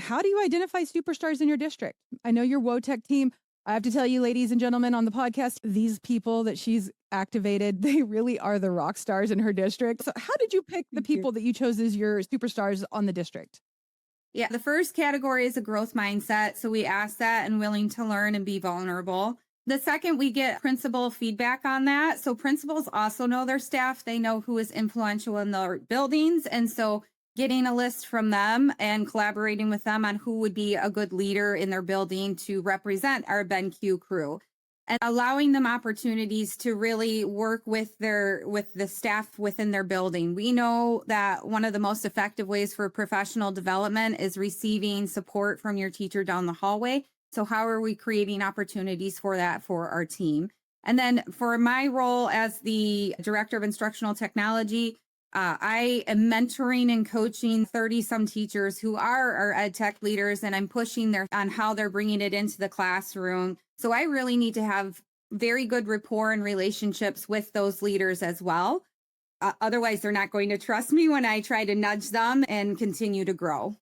how do you identify superstars in your district? I know your WOTech team. I have to tell you, ladies and gentlemen on the podcast, these people that she's activated, they really are the rock stars in her district. So how did you pick the people that you chose as your superstars on the district? Yeah, the first category is a growth mindset. So we ask that and willing to learn and be vulnerable. The second, we get principal feedback on that. So principals also know their staff. They know who is influential in their buildings. And so getting a list from them and collaborating with them on who would be a good leader in their building to represent our BenQ crew, and allowing them opportunities to really work with the staff within their building. We know that one of the most effective ways for professional development is receiving support from your teacher down the hallway. So how are we creating opportunities for that for our team? And then for my role as the Director of Instructional Technology, I am mentoring and coaching 30-some teachers who are our EdTech leaders, and I'm pushing on how they're bringing it into the classroom. So I really need to have very good rapport and relationships with those leaders as well. Otherwise, they're not going to trust me when I try to nudge them and continue to grow.